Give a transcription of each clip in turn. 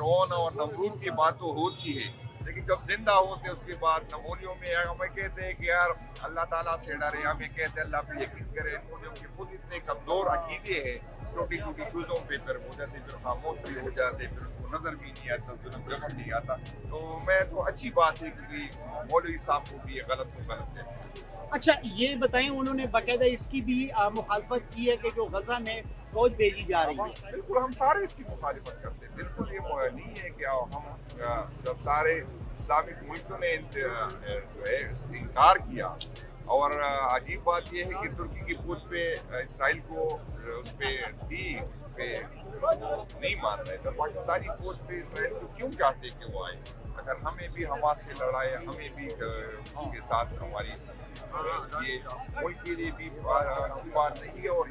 फिरौन और नमरूद की बात तो होती है, लेकिन जब जिंदा होते हैं उसके बाद नमोलियों में हमें कहते हैं कि यार अल्लाह ताला से डरे, हमें कहते हैं अल्लाह पे यकीन करें, नमोलियों के खुद इतने कमज़ोर अकीदे हैं, छोटी छोटी चीज़ों पे फिर हो जाते, फिर खामोश भी हो जाते, फिर उनको नज़र भी नहीं आता, जुल्म जबर नहीं आता। तो मैं तो अच्छी बात है क्योंकि मौलवी साहब को भी ये गलत को गलत है। अच्छा ये बताएं, उन्होंने बाकायदा इसकी भी मुखालफत की है कि जो गजा में फौज भेजी जा रही है। बिल्कुल हम सारे इसकी मुखालिफत करते हैं, बिल्कुल ये नहीं है कि हम जब सारे इस्लामिक मुल्कों ने जो है इनकार किया, और अजीब बात यह है कि तुर्की की पूछ पे इसराइल को उस पर दी, उस पर नहीं मान रहे, तो पाकिस्तानी पूछ पे इसराइल को क्यों चाहते कि वो आए? अगर हमें भी हमास से लड़ाई, हमें भी उसके साथ हमारी ये मुल्क के लिए भी अच्छी बात नहीं है, और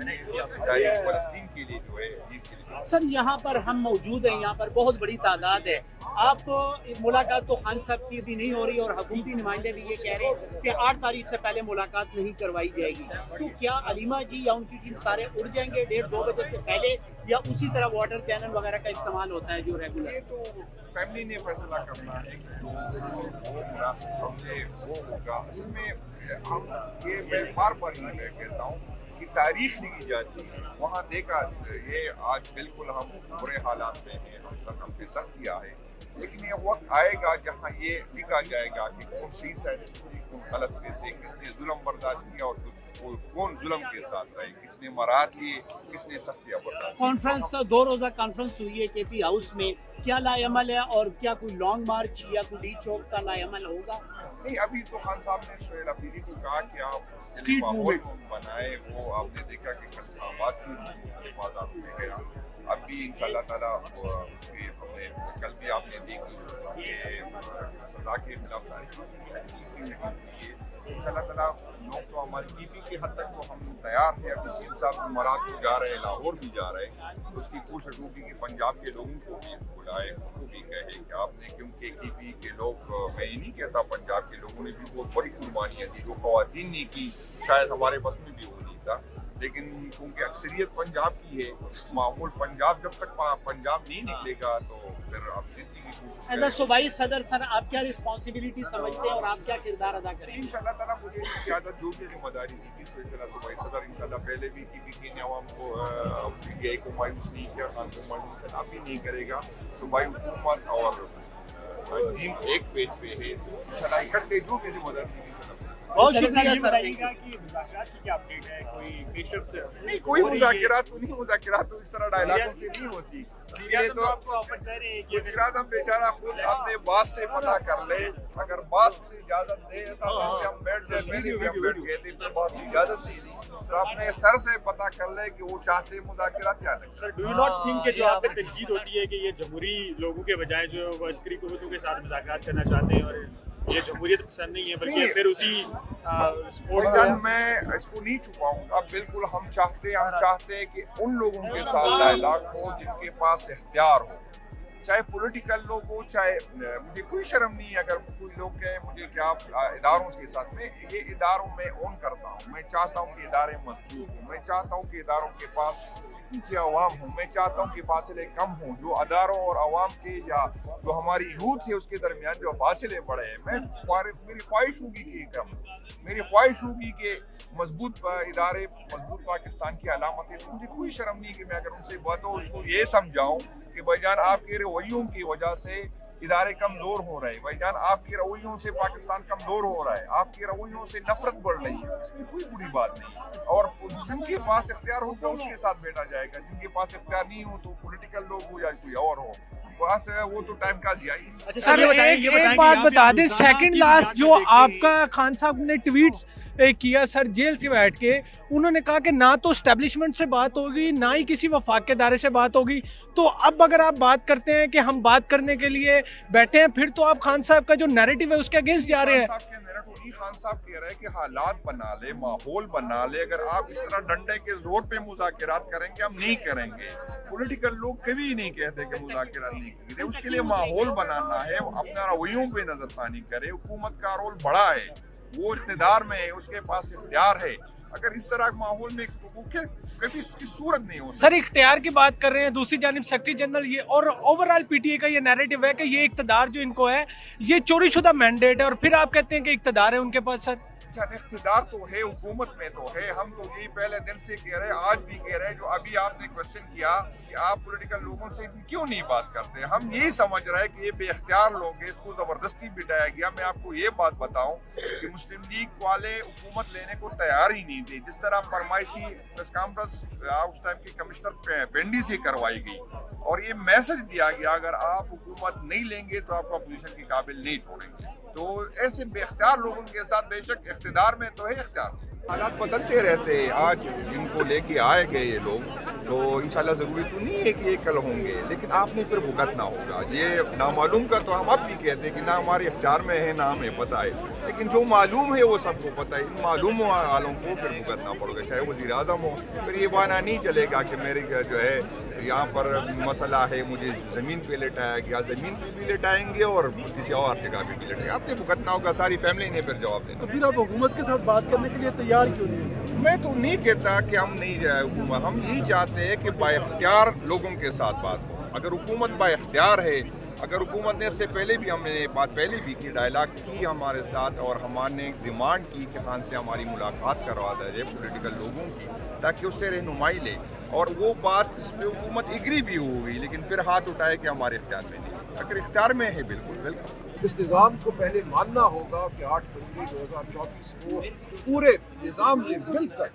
फलस्तीन के लिए जो है इसके लिए। सर यहाँ पर हम मौजूद हैं, यहाँ पर बहुत बड़ी तादाद है। आप मुलाकात तो खान साहब की भी नहीं हो रही और हुकूमती नुमाइंदे भी ये कह रहे हैं कि 8 तारीख से पहले मुलाकात नहीं करवाई जाएगी, तो क्या अलीमा जी या उनकी टीम सारे उड़ जाएंगे 1:30-2 बजे से पहले, या उसी तरह वाटर कैनन वगैरह का इस्तेमाल होता है जो रेगुलर? ये तो फैमिली ने फैसला करना है कि जो वो मुनासिब समझे वो होगा। असल में हम ये मैं बार बार ये कहता हूँ कि तारीख लिखी जाती है, वहाँ देखा ये आज बिल्कुल हम बुरे हालात में हैं, हम पे सख्तियाँ है, लेकिन ये वक्त आएगा जहाँ ये लिखा जाएगा कि कौन सी साइड कौन गलत थे, किसने जुल्म बर्दाश्त किया और कौन जुल्म के साथ रहे, किसने मराहत लिए, किसने सख्तियाँ बर्दाश्त। कॉन्फ्रेंस 2 रोज़ा कॉन्फ्रेंस हुई है केपी हाउस में, क्या लाएमल है और क्या कोई लॉन्ग मार्च या कोई डी चौक का लाएमल होगा? नहीं, अभी तो खान साहब ने सोहेल अफरीदी को कहा कि आप उसके लिए माहौल बनाए, वो आपने देखा कि कल शाहबाद की बात में गया, अब भी इंशाल्लाह ताला उसके हमने कल भी आपने देखी कि सजा के खिलाफ सारी इंशाल्लाह ताला लोग तो हमारी टीपी की हद तक तो हम तैयार हैं। अभी सीएम साहब इमारात को जा रहे हैं, लाहौर भी जा रहे हैं, उसकी कोशिश होगी कि पंजाब के लोगों को भी बुलाए, उसको भी कहे कि आपने, क्योंकि टीपी के लोग, मैं ये नहीं कहता, पंजाब के लोगों ने भी बहुत बड़ी कुर्बानियाँ दी, जो ख़वातीन ने की शायद हमारे बस में भी हो नहीं था, लेकिन क्योंकि अक्सरियत पंजाब की है, माहौल पंजाब, जब तक पंजाब नहीं निकलेगा तो फिर आप जितनी की कोशिश एज सूबाई सदर सर आप क्या रिस्पॉन्सिबिलिटी समझते हैं और आप क्या किरदार अदा करेंगे? इंशाल्लाह ताला मुझे क़यादत जो भी जिम्मेदारी दी थी सिलसिला सूबाई सदर, इंशाल्लाह पहले भी टीपी के अवाम को पीटीआई को मायूस नहीं किया, खान को मायूस अभी नहीं करेगा। सूबाई हुकूमत और टीम एक पेज पे है, इंशाल्लाह इकट्ठे जो भी जिम्मेदारी दी। बहुत शुक्रिया सर। कि मुज़ाकरात की क्या अपडेट है, कोई पेशरफ्त? नहीं, कोई मुज़ाकरात तो नहीं, मुज़ाकरात तो इस तरह डायलॉगों से नहीं होती। ये तो आपको ऑफर कर रहे हैं कि गुजरात हम बेचारा खुद अपने बास से पता कर ले, अगर बास से इजाजत दे, ऐसा नहीं हम बैठ जाए, पहले भी हम बैठ गए थे, फिर बास ने इजाजत नहीं दी, तो अपने सर से पता कर ले कि वो चाहते मुज़ाकरात या नहीं। Sir, do you not think कि जो आप पे तनकीद होती है कि ये जमहूरी लोगों के बजाय जो वो अस्करी कुव्वतों के साथ मुज़ाकरात करना चाहते हैं, और ये जमहूरियत पसंद नहीं है, बल्कि फिर उसी मैं इसको नहीं छुपाऊंगा, बिल्कुल हम चाहते हैं कि उन लोगों के साथ डायलॉग हो जिनके पास इख्तियार हो, चाहे पॉलिटिकल लोग हो, चाहे, मुझे कोई शर्म नहीं है अगर कोई लोग कहें मुझे क्या इदारों के साथ में, ये इदारों में ओन करता हूँ, मैं चाहता हूँ कि इदारे मजबूत हों, मैं चाहता हूँ कि इदारों के पास पीछे अवाम हूँ, मैं चाहता हूँ कि फासले कम हों, जो अदारों और अवाम के या जो हमारी यूथ है उसके दरमियान जो फासले बढ़े हैं, मेरी ख्वाहिश होगी कि कम, मेरी ख्वाहिश होगी कि मजबूत इदारे, मजबूत पाकिस्तान की अलामत है। मुझे कोई शर्म नहीं कि मैं अगर उनसे बात हो उसको ये समझाऊँ कि भाईजान आपके रवैयों की वजह से इदारे कमज़ोर हो रहे हैं, भाईजान आपके रवैयों से पाकिस्तान कमज़ोर हो रहा है, आपके रवैयों से नफरत बढ़ रही है, इसमें कोई बुरी बात नहीं, और जिनके पास इख्तियार होगा उसके साथ बैठा जाएगा, जिनके पास इख्तियार नहीं हो तो पॉलिटिकल लोग हो या कोई और हो, बस वो तो टाइम का जिया ही। सर एक बात बता दें, सेकंड लास्ट जो आपका खान साहब ने ट्वीट्स किया सर जेल से बैठ के, उन्होंने कहा कि ना तो स्टैब्लिशमेंट से बात होगी, ना ही किसी वफाक के दायरे से बात होगी, तो अब अगर आप बात करते हैं कि हम बात करने के लिए बैठे हैं, फिर तो आप खान साहब का जो नैरेटिव है उसके अगेंस्ट जा रहे हैं। खान साहब कह रहे हैं कि हालात बना ले, माहौल बना ले, अगर आप इस तरह डंडे के जोर पे मुज़ाकरात करेंगे, हम नहीं करेंगे। पॉलिटिकल लोग कभी नहीं कहते कि मुज़ाकरात नहीं करेंगे, उसके लिए माहौल बनाना है, अपना रवैयों पे नजरसानी करे, हुकूमत का रोल बड़ा है, वो इक़्तिदार में है, उसके पास इख्तियार है, अगर इस तरह के माहौल में कभी उसकी सूरत नहीं हो सकती। सर इख्तियार की बात कर रहे हैं, दूसरी जानिब सेक्रेटरी जनरल ये और ओवरऑल पीटीआई का ये नैरेटिव है कि ये इख्तियार जो इनको है ये चोरी शुदा मैंडेट है, और फिर आप कहते हैं कि इख्तियार है उनके पास। सर इख्तिदार तो है, हुकूमत में तो है, हम तो यही पहले दिन से कह रहे हैं, आज भी कह रहे हैं। जो अभी आपने क्वेश्चन किया कि आप पॉलिटिकल लोगों से क्यों नहीं बात करते, हम यही समझ रहे हैं कि ये बेख्तियार लोग हैं, इसको ज़बरदस्ती बिठाया गया। मैं आपको ये बात बताऊं कि मुस्लिम लीग वाले हुकूमत लेने को तैयार ही नहीं थे। जिस तरह फरमाइशी प्रेस कॉन्फ्रेंस उस टाइम की कमिश्नर पेंडी से करवाई गई और ये मैसेज दिया गया अगर आप हुकूमत नहीं लेंगे तो आपको अपोजिशन के काबिल नहीं छोड़ेंगे। तो ऐसे बेख्तियार लोगों के साथ बेशक इख्तिदार में तो है इख्तियार, हालात बदलते रहते हैं। आज इनको लेके आए गए ये लोग, तो इंशाल्लाह ज़रूरी तो नहीं है कि ये कल होंगे, लेकिन आपने फिर भुगतना होगा। ये नामालूम का तो हम अब भी कहते हैं कि ना हमारे इख्तियार में है ना हमें पता है, लेकिन जो मालूम है वो सबको पता है। इन मालूम वालों को फिर भुगतना पड़ेगा, चाहे वज़ीर आज़म हो। फिर ये बहाना नहीं चलेगा कि मेरे जो है यहाँ पर मसला है, मुझे ज़मीन पे लेटाया गया, ज़मीन पे भी लेटाएंगे और किसी और जगह पे भी लेटाएंगे। आपने भुगतना होगा, सारी फैमिली ने फिर जवाब देना। तो फिर आप हुकूमत के साथ बात करने के लिए तैयार क्यों नहीं? मैं तो नहीं कहता कि हम नहीं जाए हुकूमत, हम यही चाहते हैं कि बाइख्तियार लोगों के साथ बात हो। अगर हुकूमत बाइख्तियार है, अगर हुकूमत ने इससे पहले भी, हमने बात पहले भी की, डायलॉग की हमारे साथ और हमने डिमांड की कि खान से हमारी मुलाकात करवा दी जाए पॉलिटिकल लोगों की, ताकि उससे रहनुमाई ले, और वो बात इस पर हुकूमत एग्री भी हुई, लेकिन फिर हाथ उठाए कि हमारे इख्तियार में नहीं। अगर इख्तियार में है बिल्कुल वेलकम। इस निज़ाम को पहले मानना होगा कि 8 फरवरी 2024 को पूरे निज़ाम ने मिलकर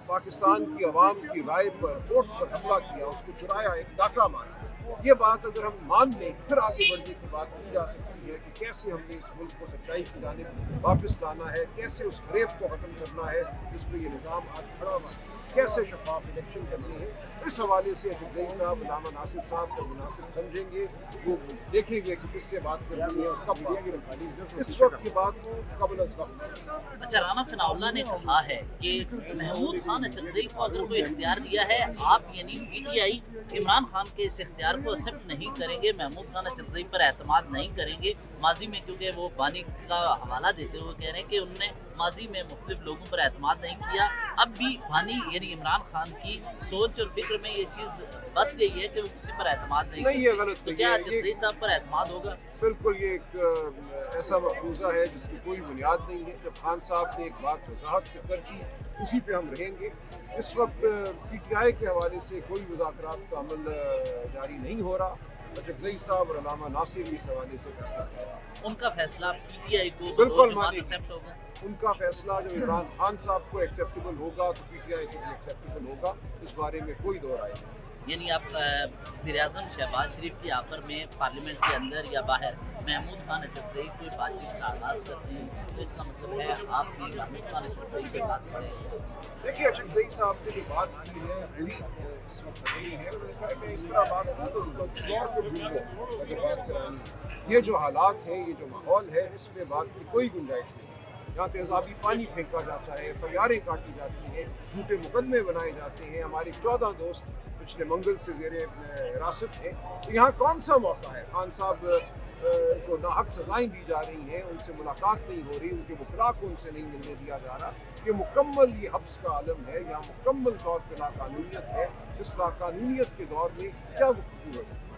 पाकिस्तान की आवाम की राय पर, वोट पर हमला किया, उसको चुराया, एक डाका मारा। ये बात अगर हम मान लें, फिर आगे बढ़ने की बात की जा सकती है कि कैसे हमने इस मुल्क को सच्चाई की जानिब वापस लाना है, कैसे उस फरेब को ख़त्म करना है जिसमें ये निज़ाम आज खड़ा हुआ है, कैसे शफाफ इलेक्शन करनी है। इस हवाले से अशफजई साहब, अल्लामा नासिर साहब को मुनासिब समझेंगे, वो देखेंगे कि किससे बात करनी है और कब बात करनी है। इस वक्त की बात को कबल अज़ वक्त। अच्छा, राना सनाउल्लाह ने कहा है कि महमूद खान अचकज़ई को अगर कोई इख्तियार दिया है, आप यानी पीटीआई इमरान खान के इस इख्तियार को एक्सेप्ट नहीं करेंगे, महमूद खान अचकज़ई पर एतमाद नहीं करेंगे। माजी में, क्योंकि वो बानी का हवाला देते हुए कह रहे हैं कि उनने माजी में मुख्तलिफ लोगों पर एतमाद नहीं किया, अब भी बानी यानी इमरान खान की सोच और फिक्र में ये चीज़ बस गई है कि वो किसी पर एतमाद नहीं ये गलत तो क्या अचकज़ई साहब पर एतमाद होगा? बिल्कुल, ये एक ऐसा मफरूज़ा है जिसकी कोई बुनियाद नहीं है। जब खान साहब ने एक बात वजाहत से कर दी, उसी पे हम रहेंगे। इस वक्त पीटीआई के हवाले से कोई मुज़ाकरात का अमल जारी नहीं हो रहा। अचकज़ई साहब और अल्लामा नासिर भी इस हवाले से फैसला करें। उनका फैसला पीटीआई को बिल्कुल मानेंगे। एक्सेप्ट होगा। उनका फैसला जब इमरान खान साहब को एक्सेप्टेबल होगा तो पीटीआई को भी एक्सेप्टेबल होगा, इस बारे में कोई दो राय नहीं। यानी आप वज़ीर-ए-आज़म शहबाज शरीफ की ऑफर में पार्लियामेंट के अंदर या बाहर महमूद खान अचकज़ई कोई बातचीत का आगाज़ करते हैं, तो इसका मतलब है आप भी महमूद खान अचकज़ई के साथ खड़े हैं। देखिए, अचकज़ई साहब ने जो बात की है वही इस वक्त नहीं है। उन्होंने कहा कि इस तरह बात हो तो किसी और को ढूंढो अगर बात करानी। ये जो हालात हैं, ये जो माहौल है, इसमें बात की कोई गुंजाइश नहीं। यहाँ तेज़ाबी पानी फेंका जाता है, फरियारें काटी जाती हैं, झूठे मुकदमे बनाए जाते हैं। हमारे 14 दोस्त पिछले मंगल से ज़ेरे हिरासत हैं। तो यहाँ कौन सा मौका है? खान साहब को नाहक सजाएं दी जा रही हैं, उनसे मुलाकात नहीं हो रही, उनके वकला को उनसे नहीं मिलने दिया जा रहा। ये मुकम्मल ये हब्स का आलम है, यहाँ मुकम्मल तौर पर लाकानूनियत है। इस लाकानूनियत के दौर में क्या गुफ्तगू हो सकती है?